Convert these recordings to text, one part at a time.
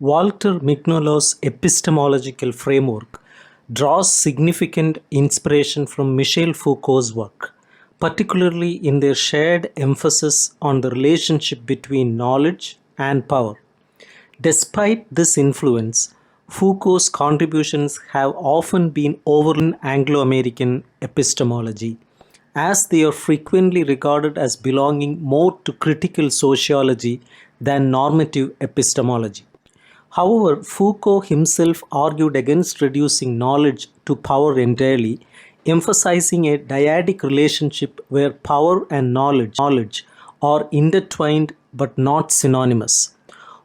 Walter Mignolo's epistemological framework draws significant inspiration from Michel Foucault's work, particularly in their shared emphasis on the relationship between knowledge and power. Despite this influence, Foucault's contributions have often been overlooked in Anglo-American epistemology, as they are frequently regarded as belonging more to critical sociology than normative epistemology. However, Foucault himself argued against reducing knowledge to power entirely, emphasizing a dyadic relationship where power and knowledge are intertwined but not synonymous.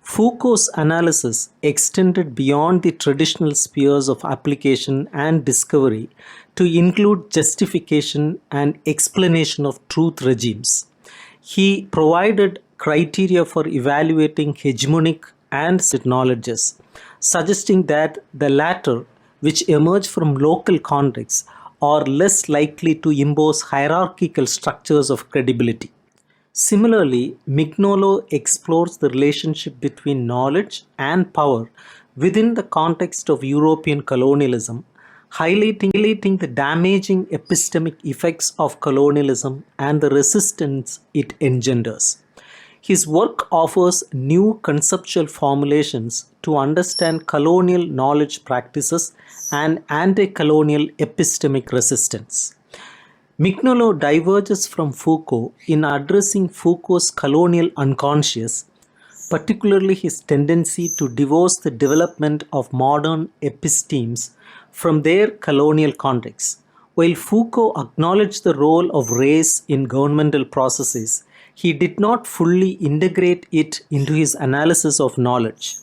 Foucault's analysis extended beyond the traditional spheres of application and discovery to include justification and explanation of truth regimes. He provided criteria for evaluating hegemonic and set knowledges, suggesting that the latter, which emerge from local contexts, are less likely to impose hierarchical structures of credibility. Similarly, Mignolo explores the relationship between knowledge and power within the context of European colonialism, highlighting the damaging epistemic effects of colonialism and the resistance it engenders. His work offers new conceptual formulations to understand colonial knowledge practices and anti-colonial epistemic resistance. Mignolo diverges from Foucault in addressing Foucault's colonial unconscious, particularly his tendency to divorce the development of modern epistemes from their colonial context. While Foucault acknowledged the role of race in governmental processes, he did not fully integrate it into his analysis of knowledge.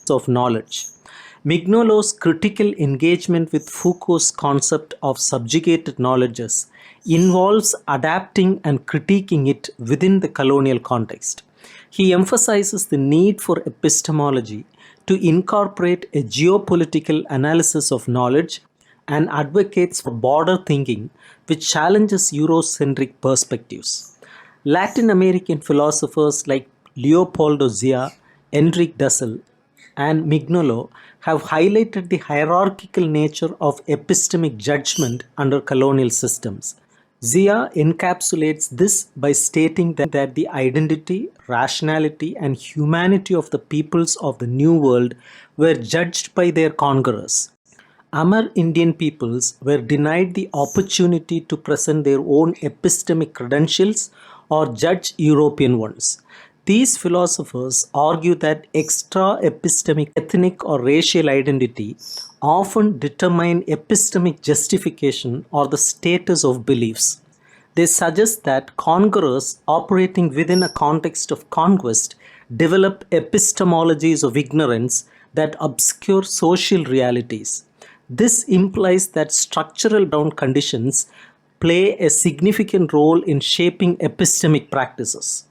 Mignolo's critical engagement with Foucault's concept of subjugated knowledges involves adapting and critiquing it within the colonial context. He emphasizes the need for epistemology to incorporate a geopolitical analysis of knowledge and advocates for broader thinking which challenges Eurocentric perspectives. Latin American philosophers like Leopoldo Zia, Enrique Dussel, and Mignolo have highlighted the hierarchical nature of epistemic judgment under colonial systems. Zia encapsulates this by stating that the identity, rationality, and humanity of the peoples of the New World were judged by their conquerors. Amar Indian peoples were denied the opportunity to present their own epistemic credentials or judge European ones. These philosophers argue that extra epistemic ethnic or racial identity often determine epistemic justification or the status of beliefs. They suggest that conquerors operating within a context of conquest develop epistemologies of ignorance that obscure social realities. This implies that structural bound conditions play a significant role in shaping epistemic practices.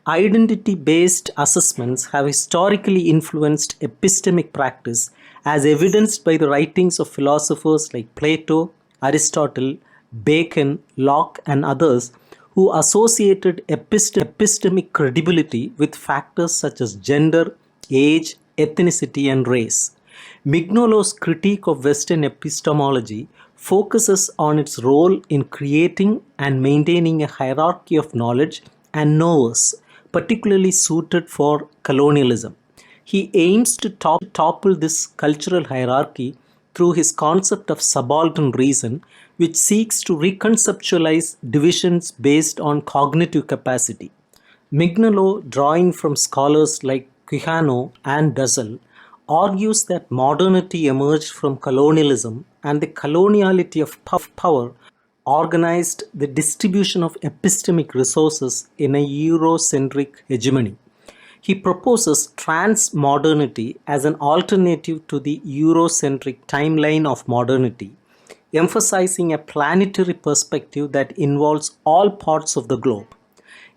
Identity-based assessments have historically influenced epistemic practice as evidenced by the writings of philosophers like Plato, Aristotle, Bacon, Locke, and others who associated epistemic credibility with factors such as gender, age, ethnicity, and race. Mignolo's critique of Western epistemology focuses on its role in creating and maintaining a hierarchy of knowledge and knowers, particularly suited for colonialism. He aims to topple this cultural hierarchy through his concept of subaltern reason, which seeks to reconceptualize divisions based on cognitive capacity. Mignolo, drawing from scholars like Quijano and Dussel, argues that modernity emerged from colonialism and the coloniality of power organized the distribution of epistemic resources in a Eurocentric hegemony. He proposes transmodernity as an alternative to the Eurocentric timeline of modernity, emphasizing a planetary perspective that involves all parts of the globe.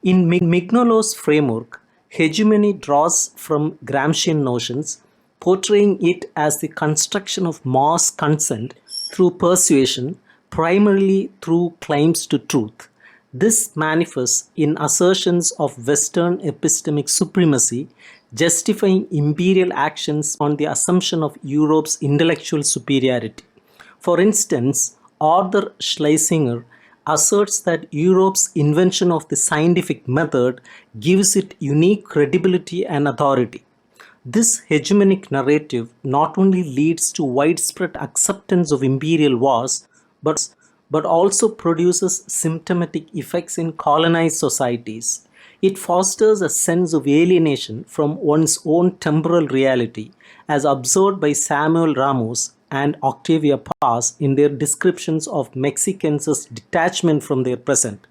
In Mignolo's framework, hegemony draws from Gramscian notions, portraying it as the construction of mass consent through persuasion, primarily through claims to truth. This manifests in assertions of Western epistemic supremacy, justifying imperial actions on the assumption of Europe's intellectual superiority. For instance, Arthur Schlesinger asserts that Europe's invention of the scientific method gives it unique credibility and authority. This hegemonic narrative not only leads to widespread acceptance of imperial wars, but also produces symptomatic effects in colonized societies. It fosters a sense of alienation from one's own temporal reality, as observed by Samuel Ramos and Octavia Paz in their descriptions of Mexicans' detachment from their present.